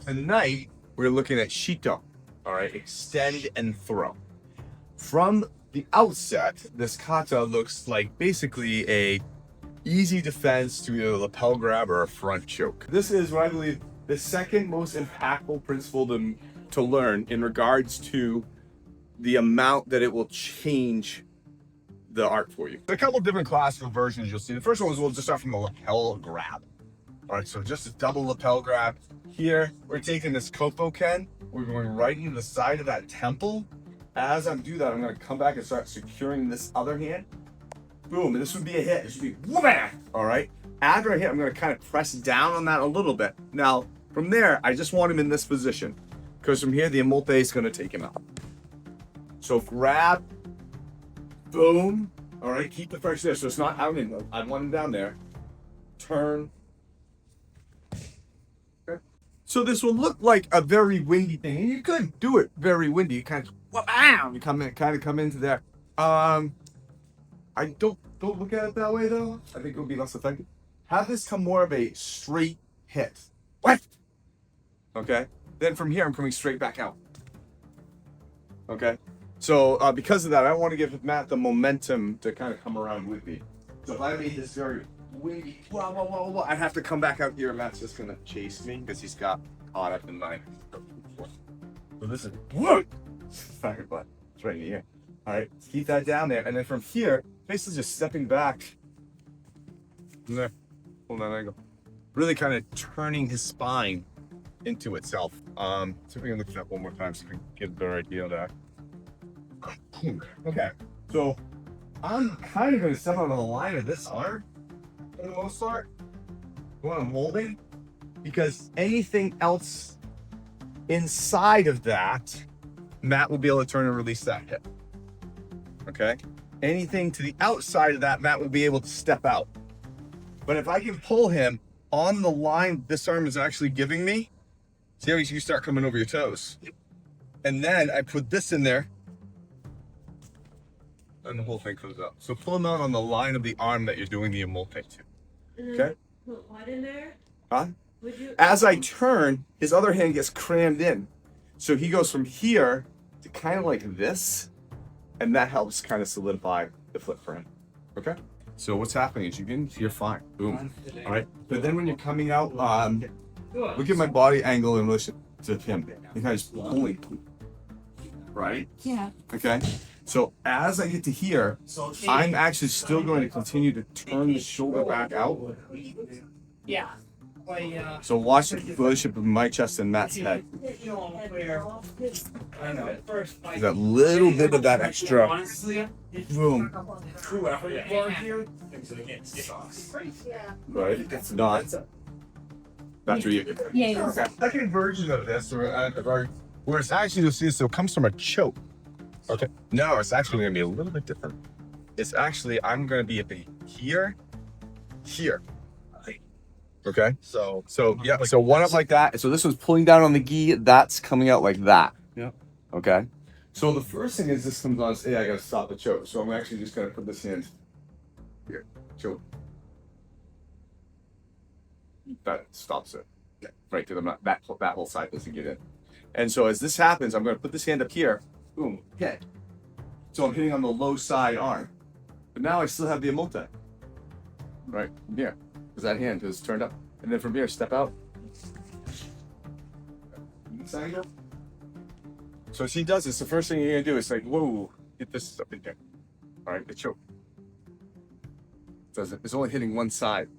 tonight we're looking at Shito, all right, extend and throw. From the outset, this kata looks like basically a easy defense to either a lapel grab or a front choke. This is what I believe the second most impactful principle to learn in regards to the amount that it will change the art for you. A couple different classical versions you'll see. The first one was we'll just start from the lapel grab. All right, so just a double lapel grab. Here, we're taking this koppo ken, we're going right into the side of that temple. As I do that, I'm gonna come back and start securing this other hand. Boom, and this would be a hit. This would be wham! All right. After I hit, I'm gonna kind of press down on that a little bit. Now, from there, I just want him in this position because from here, the emote is gonna take him out. So grab, boom. All right, keep the pressure there. So it's not out in mode. I want him down there. Turn. Okay. So this will look like a very windy thing. And you could do it very windy. You kind of, bam! You come into there. I don't look at it that way though. I think it would be less effective. Have this come more of a straight hit. What? Okay. Then from here, I'm coming straight back out. Okay. So because of that, I want to give Matt the momentum to kind of come around with me. So if I made this very windy, I'd have to come back out here and Matt's just going to chase me because he's got caught up in my... So this is... Fire butt. It's right in the ear. All right, keep that down there. And then from here, basically just stepping back. From there. Hold on, angle. Really kind of turning his spine into itself. See if we can look at that one more time so we can get a better idea of that. Okay, so I'm kind of going to step out on the line of this arm for the most part, what I'm holding, because anything else inside of that, Matt will be able to turn and release that hip. Okay, anything to the outside of that, Matt will be able to step out. But if I can pull him on the line this arm is actually giving me, see how you start coming over your toes, and then I put this in there. And the whole thing comes up. So pull him out on the line of the arm that you're doing the emote to. Okay? Put what in there? Huh? As I turn, his other hand gets crammed in. So he goes from here to kind of like this, and that helps kind of solidify the flip for him. Okay? So what's happening is you're fine. Boom. All right? But then when you're coming out, look at my body angle in relation to him. You guys pulling. Right? Yeah. Okay? So as I get to here, I'm actually still going to continue to turn the shoulder back out. Yeah. So watch the relationship of my chest and Matt's head. There's that little bit of that extra boom. Right? It's not. That's where you. Yeah. Second version of this, where it's actually, you'll see, so it comes from a choke. Okay. No, it's actually going to be a little bit different. It's actually, I'm going to be here. Okay. So yeah. So one up like that. So this one's pulling down on the gi. That's coming out like that. Yeah. Okay. So the first thing is this comes on. Hey, I got to stop the choke. So I'm actually just going to put this hand here. Choke. That stops it. Right to the that whole side doesn't get in. And so as this happens, I'm going to put this hand up here. Boom, hit. So I'm hitting on the low side arm. But now I still have the emote. Right, from here. Because that hand is turned up. And then from here, step out. This angle. So as he does this, the first thing you're going to do is like, whoa, get this up in there. All right, the choke. It's only hitting one side.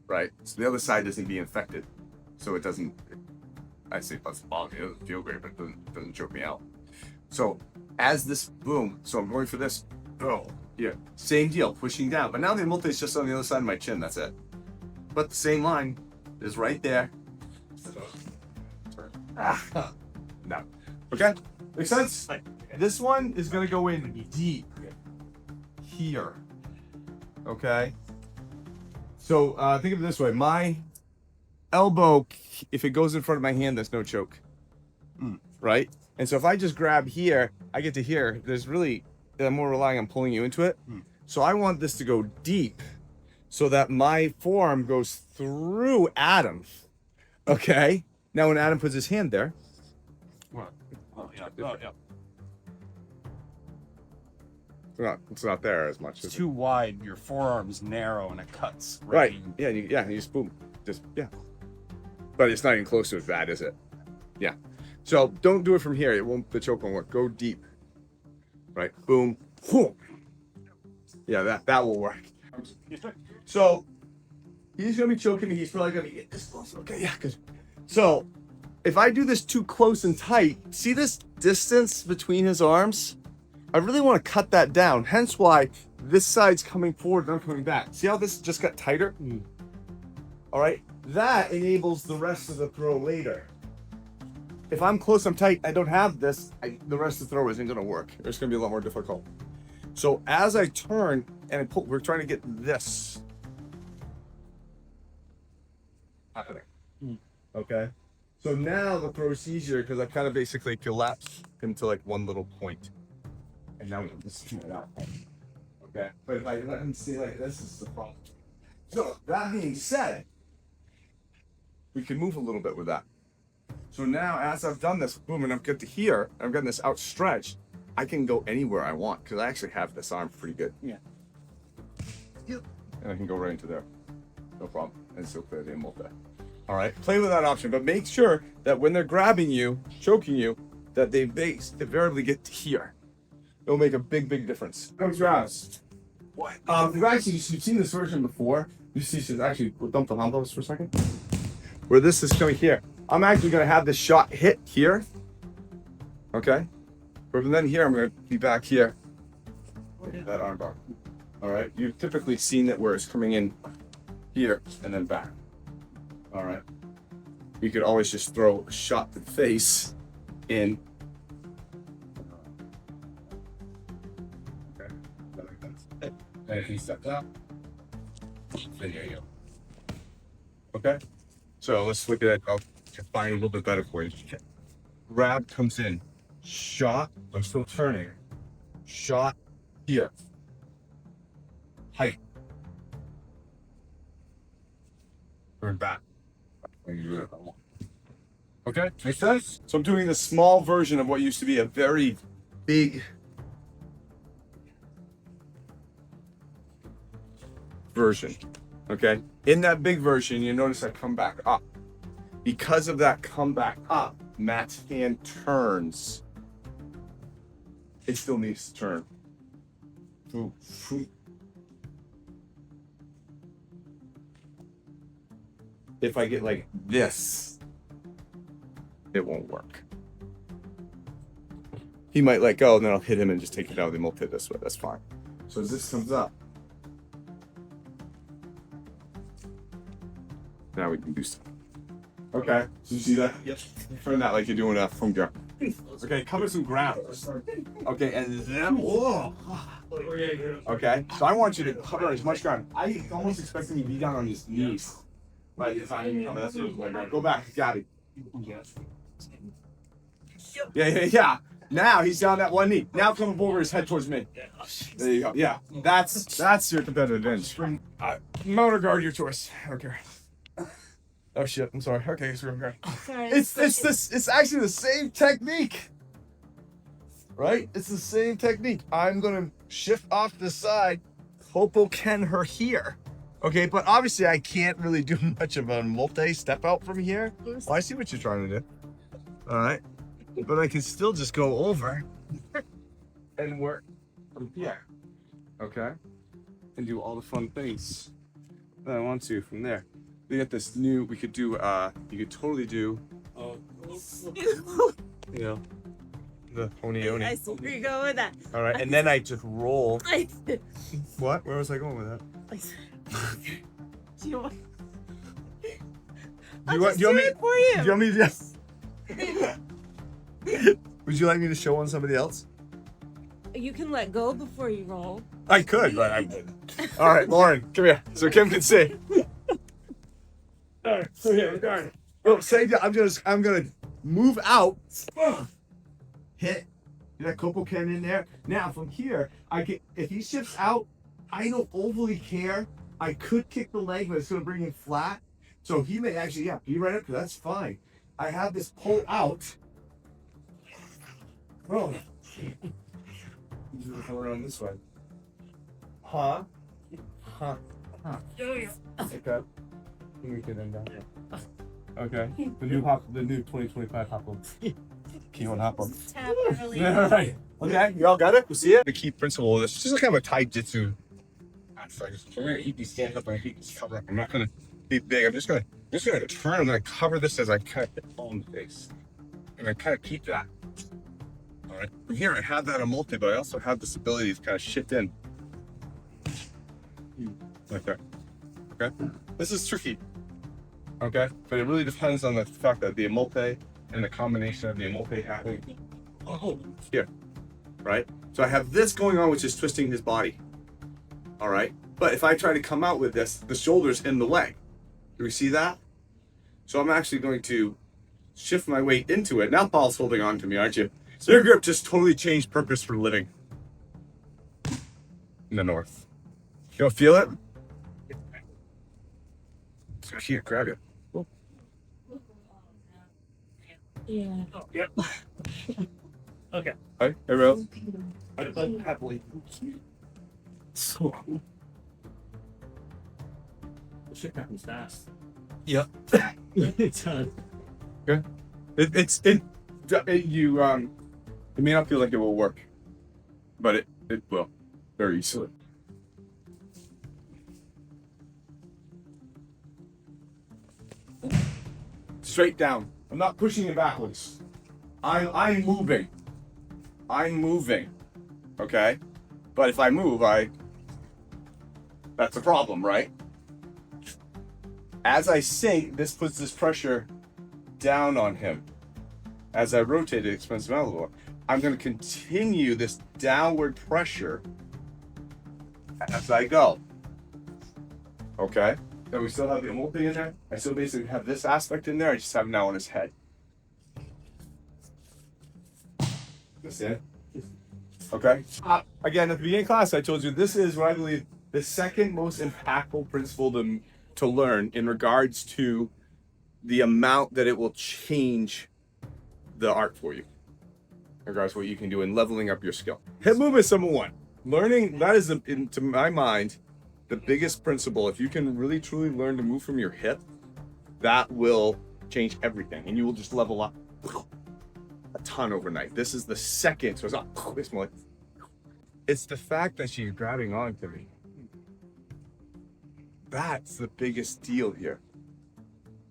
Right, so the other side isn't being affected. So it doesn't, I say it doesn't bother me, it doesn't feel great, but it doesn't choke me out. So as this boom, so I'm going for this, oh, yeah, same deal, pushing down. But now the emote is just on the other side of my chin, that's it. But the same line is right there. No. Okay, makes sense? This one is gonna go in deep here, okay? So think of it this way, my elbow, if it goes in front of my hand, there's no choke, right? And so if I just grab here, I get to here, there's really, I'm more relying on pulling you into it. So I want this to go deep so that my forearm goes through Adam, okay? Now when Adam puts his hand there, What? Oh, yeah. Oh, yeah. it's not there as much. It's too wide. Your forearm's narrow and it cuts. Right. in. Yeah. You just boom. Just yeah. But it's not even close to as bad, is it? Yeah. So don't do it from here. It won't. The choke won't work. Go deep. Right. Boom. Whoom. Yeah. That will work. So he's gonna be choking me. He's probably gonna get this close. Okay. Yeah. Good. So if I do this too close and tight, see this distance between his arms? I really want to cut that down. Hence why this side's coming forward and I'm coming back. See how this just got tighter? All right. That enables the rest of the throw later. If I'm close, I'm tight, I don't have this, the rest of the throw isn't going to work. It's going to be a lot more difficult. So as I turn and I pull, we're trying to get this happening. Okay. So now the throw is easier because I kind of basically collapse him to like one little point. And now we can just shoot it out. Okay. But if I let him stay like this, is the problem. So that being said, we can move a little bit with that. So now as I've done this, boom, and I've got to here, I've gotten this outstretched, I can go anywhere I want because I actually have this arm pretty good. Yeah. And I can go right into there. No problem. And still clear the emote. All right. Play with that option, but make sure that when they're grabbing you, choking you, that they invariably get to here. It'll make a big, big difference. Comes rounds. What? You've seen this version before. You see, she's actually, we'll dump the hampos for a second. Where this is coming here. I'm actually going to have this shot hit here. Okay? But then here, I'm going to be back here. That arm bar. All right? You've typically seen it where it's coming in here and then back. All right? You could always just throw a shot to the face in. Okay? And he steps out. Then here you go. Okay? So let's look at it. I'll find a little bit better for you. Grab comes in. Shot. I'm still turning. Shot here. Height. Turn back. Okay, makes sense? So I'm doing the small version of what used to be a very big version. Okay, in that big version, you notice I come back up. Because of that come back up, Matt's hand turns. It still needs to turn. If I get like this, it won't work. He might let go, and then I'll hit him and just take it out. Then we'll hit this way. That's fine. So as this comes up, now we can do stuff. Okay, so you see that? Yep. Turn that like you're doing a phone jar. Okay, cover some ground. Okay, and then whoa. Okay, so I want you to cover as much ground. I almost expecting you to be down on his knees. But it's not even coming. That's what go back, Gabby. Yeah. Now he's down that one knee. Now come over his head towards me. There you go. Yeah, that's your competitive advantage. Mount or guard your choice. Okay. Oh shit! I'm sorry. Okay, so we're going. Sorry. It's actually the same technique, right? It's the same technique. I'm gonna shift off the side. Koppo Ken her here. Okay, but obviously I can't really do much of a multi-step out from here. Well, I see what you're trying to do. All right, but I can still just go over and work from here. Okay, and do all the fun things that I want to from there. We get this new. We could do. You could totally do. You know, the oni. I see where you're going with that. All right, and then I just roll. What? Where was I going with that? Do you want? Do you want me to? Would you like me to show on somebody else? You can let go before you roll. I could, but I wouldn't. All right, Lauren, come here, so Kim can see. All right, so here, all right. Well, say I'm gonna move out. Hit. Get that Koppo Ken in there. Now from here, if he shifts out, I don't overly care. I could kick the leg, but it's gonna bring him flat. So he may actually, be right up, because that's fine. I have this pull out. Bro. Come around this way. Huh? Huh? Okay. Let me get in down here. Okay. The new 2025 hop up. P1 hop up. Tap early. Yeah, right. Okay, you all got it? You see it? The key principle of this is just kind of a Taijutsu. So I'm gonna keep these hands up and keep this cover up. I'm not gonna be big. I'm just gonna turn. I'm gonna cover this as I cut the palm face, and I kind of keep that. All right. From here, I have that emote, but I also have this ability to kind of shift in, like that. Okay. This is tricky. Okay, but it really depends on the fact that the emote and the combination of the emote happening here, right? So I have this going on, which is twisting his body. All right, but if I try to come out with this, the shoulder's in the way. Do we see that? So I'm actually going to shift my weight into it. Now Paul's holding on to me, aren't you? So your grip just totally changed purpose for living in the north. You don't feel it? So here, grab it. Yeah. Yep. Okay. Hi, hey, Rose. I play happily. So Shit happens fast. Yep. It's It may not feel like it will work, but it will very easily. Straight down. I'm not pushing it backwards. I'm moving. I'm moving. Okay? But if I move, that's a problem, right? As I sink, this puts this pressure down on him. As I rotate it, expensive elbow, I'm going to continue this downward pressure as I go. Okay? And we still have the emote in there. I still basically have this aspect in there. I just have it now on his head. That's it. Okay? Again, at the beginning of class, I told you this is what I believe the second most impactful principle to learn in regards to the amount that it will change the art for you. In regards to what you can do in leveling up your skill. Hip movement is number one. Learning, that is, to my mind, the biggest principle. If you can really truly learn to move from your hip, that will change everything, and you will just level up a ton overnight. This is the second, so it's not this more. It's the fact that she's grabbing onto me. That's the biggest deal here.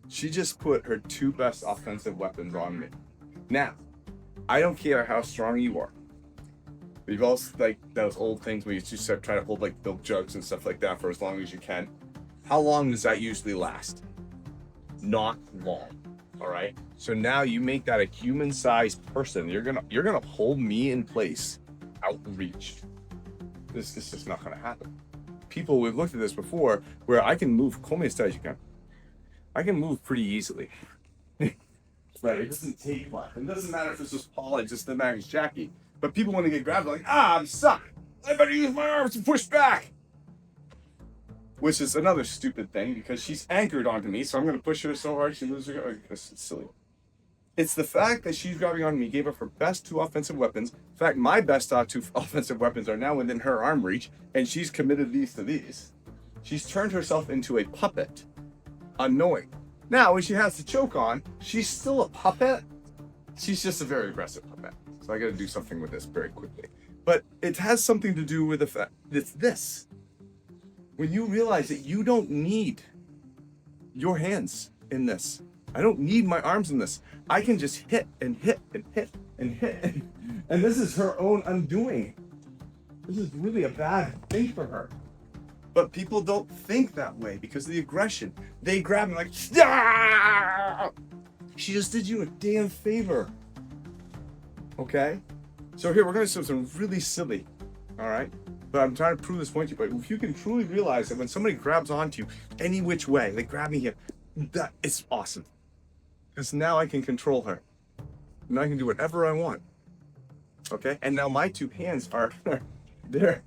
She just put her two best offensive weapons on me. Now, I don't care how strong you are. We've also, like those old things where you just try to hold like milk jugs and stuff like that for as long as you can. How long does that usually last? Not long. All right. So now you make that a human-sized person. You're gonna hold me in place, outreach. This is just not gonna happen. People, we've looked at this before, where I can move. I can move pretty easily. Right. It doesn't take much. It doesn't matter if it's just Paul and just the man's Jackie. But people want to get grabbed like, I'm stuck. I better use my arms to push back. Which is another stupid thing because she's anchored onto me, so I'm going to push her so hard she loses her. This is silly. It's the fact that she's grabbing onto me, gave up her best two offensive weapons. In fact, my best two offensive weapons are now within her arm reach, and she's committed these to these. She's turned herself into a puppet, unknowing. Now, when she has the choke on, she's still a puppet. She's just a very aggressive puppet. So I got to do something with this very quickly. But it has something to do with the fact it's this. When you realize that you don't need your hands in this. I don't need my arms in this. I can just hit and hit and hit and hit. And this is her own undoing. This is really a bad thing for her. But people don't think that way because of the aggression. They grab me like, ah! She just did you a damn favor. Okay? So here, we're going to do something really silly. All right? But I'm trying to prove this point to you. But if you can truly realize that when somebody grabs onto you any which way, they grab me here, that is awesome. Because now I can control her. And I can do whatever I want. Okay? And now my two hands are there,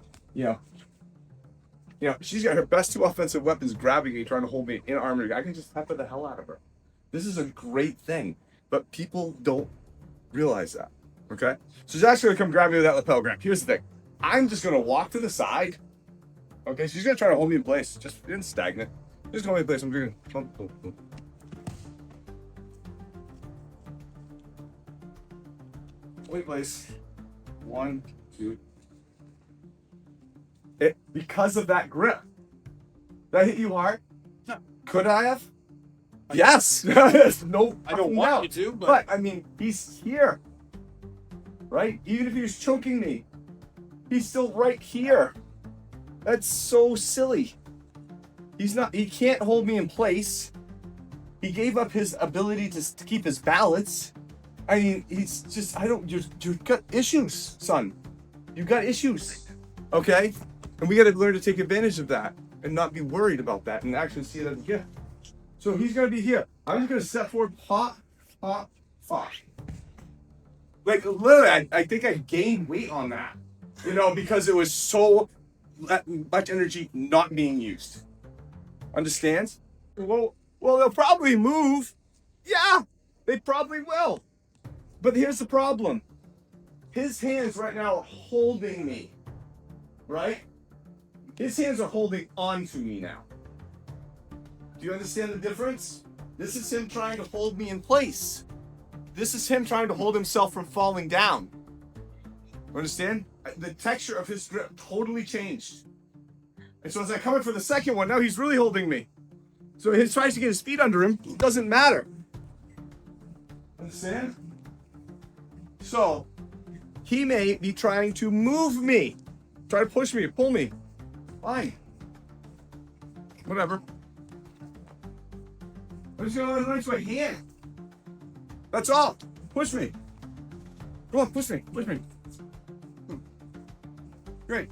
she's got her best two offensive weapons grabbing me, trying to hold me in armor. I can just pepper the hell out of her. This is a great thing. But people don't realize that, okay? So Jack's gonna come grab me with that lapel grab. Here's the thing. I'm just gonna walk to the side, okay? She's gonna try to hold me in place, just in stagnant. Just hold me in place, I'm doing boom, boom, boom. Hold me in place. 1, 2. Because of that grip. Did I hit you hard? No. Could I have? Yes. No. I don't want you to, But I mean, he's here, right? Even if he was choking me, he's still right here. That's so silly. He's not. He can't hold me in place. He gave up his ability to keep his balance. I mean, he's just. I don't. You've got issues, son. You've got issues. Okay, and we got to learn to take advantage of that and not be worried about that and actually see it as a gift. So he's gonna be here. I'm just gonna step forward, pop, pop, pop. Like literally, I think I gained weight on that, you know, because it was so much energy not being used. Understand? Well, they'll probably move. Yeah, they probably will. But here's the problem. His hands right now are holding me, right? His hands are holding on to me now. Do you understand the difference? This is him trying to hold me in place. This is him trying to hold himself from falling down. Understand? The texture of his grip totally changed. And so as I come in for the second one, now he's really holding me. So he tries to get his feet under him. It doesn't matter. Understand? So he may be trying to move me. Try to push me, pull me. Fine. Whatever. I'm just gonna let my hand. That's all. Push me. Come on, push me. Push me. Great.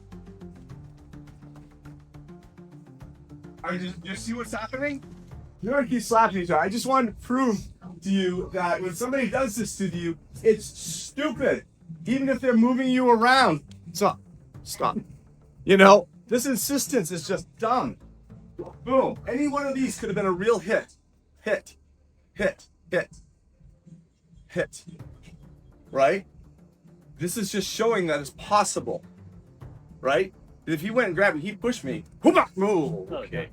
You see what's happening? You don't keep slapping each other. I just want to prove to you that when somebody does this to you, it's stupid. Even if they're moving you around. Stop. Stop. You know, this insistence is just dumb. Boom. Any one of these could have been a real hit. Hit. Hit. Hit. Hit. Right? This is just showing that it's possible. Right? If he went and grabbed me, he'd push me. Move. Okay.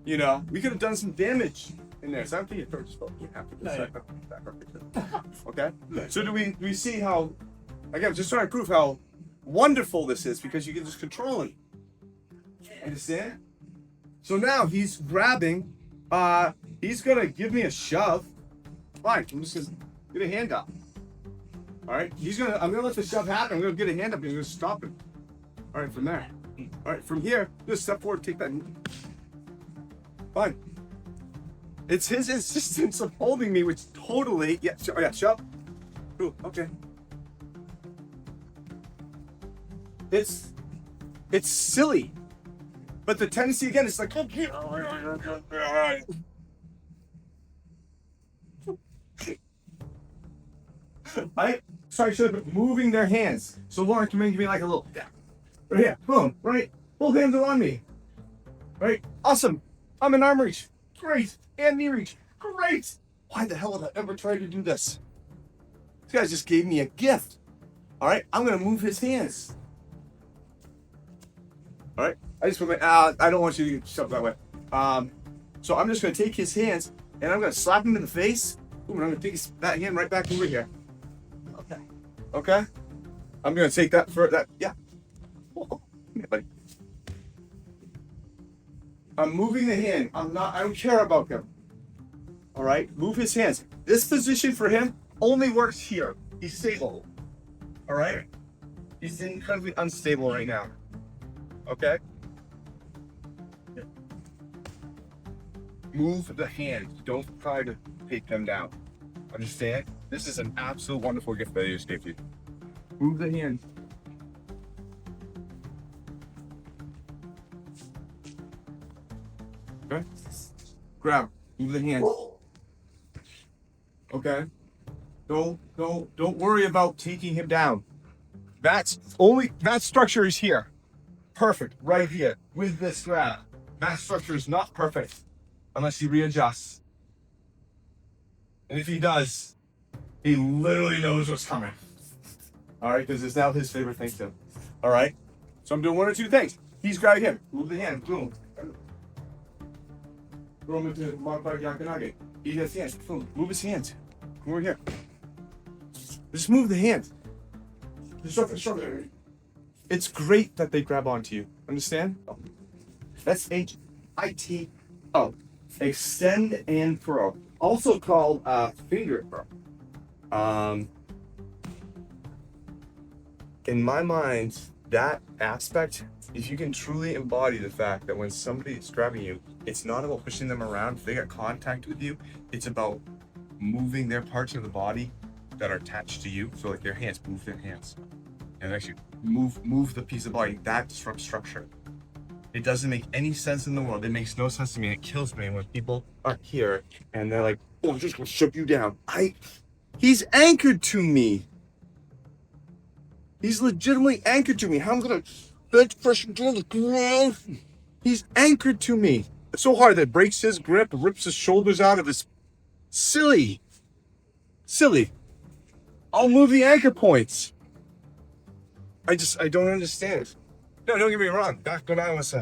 You know, we could have done some damage in there. So I don't think it's just you have to back up. Okay? So do we see how, again, just trying to prove how wonderful this is because you can just control him. Understand? So now he's grabbing, he's gonna give me a shove. Fine, I'm just gonna get a hand up. Alright, I'm gonna let the shove happen. I'm gonna get a hand up and I'm gonna stop him. Alright, from there. Alright, from here, just step forward, take that. Fine. It's his insistence of holding me, which totally, yeah, shove. Cool, okay. It's silly. But the tendency again is like, I should have been moving their hands. So Lauren can give me like a little, right here, boom, right? Both hands are on me. Right? Awesome. I'm in arm reach. Great. And knee reach. Great. Why the hell would I ever try to do this? This guy just gave me a gift. All right, I'm gonna move his hands. All right, I just put my, I don't want you to get shoved that way. So I'm just gonna take his hands and I'm gonna slap him in the face. Ooh, and I'm gonna take that hand right back over here. Okay. Okay. I'm gonna take that for that. Yeah. Yeah, buddy. I'm moving the hand. I don't care about him. All right, move his hands. This position for him only works here. He's stable. All right. He's incredibly unstable right now. Okay. Move the hand. Don't try to take them down. Understand? This is an absolute wonderful gift that I just gave you. Move the hand. Okay. Grab. Move the hand. Okay. Don't worry about taking him down. That structure is here. Perfect. Right here. With this grab. That structure is not perfect unless he readjusts. And if he does, he literally knows what's coming. All right, because it's now his favorite thing too. All right, so I'm doing one or two things. He's grabbing him. Move the hand. Boom. Throw him into modified yakanage. He has hands. Boom. Move his hands. Come over here. Just move the hands. Instructor. It's great that they grab onto you. Understand? That's HITO. Extend and throw. Also called finger throw. In my mind, that aspect, if you can truly embody the fact that when somebody is grabbing you, it's not about pushing them around. If they got contact with you, it's about moving their parts of the body that are attached to you. So like their hands, move their hands. And actually move the piece of body. That disrupts structure. It doesn't make any sense in the world. It makes no sense to me. It kills me when people are here and they're like, oh, I'm just gonna shove you down. He's anchored to me. He's legitimately anchored to me. How am I gonna bench press him down the ground? He's anchored to me. It's so hard that it breaks his grip, rips his shoulders out of his. Silly. I'll move the anchor points. I don't understand. No, don't get me wrong. Back when I was,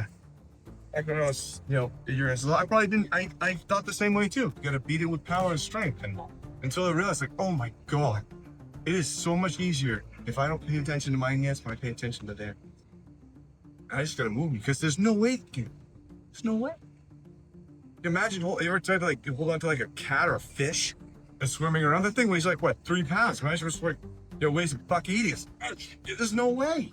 bigger as I probably didn't. I thought the same way too. You gotta beat it with power and strength, and until I realized, like, oh my god, it is so much easier if I don't pay attention to my hands, but I pay attention to theirs. I just gotta move them because there's no way. There's no way. Imagine you ever tried to like hold on to like a cat or a fish and swimming around. That thing weighs like what, 3 pounds? Imagine it's like weighs $1.80. There's no way.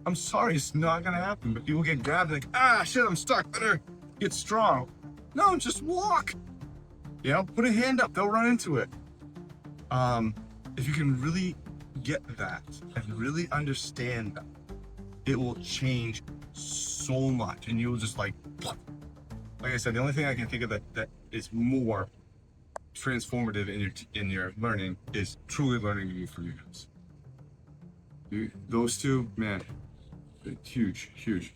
I'm sorry, it's not gonna happen. But people get grabbed like, shit, I'm stuck. Better get strong. No, just walk. You know, put a hand up. They'll run into it. If you can really get that and really understand that, it will change so much, and you will just like I said, the only thing I can think of that is more transformative in your learning is truly learning to move for your hands. Those two, man, huge.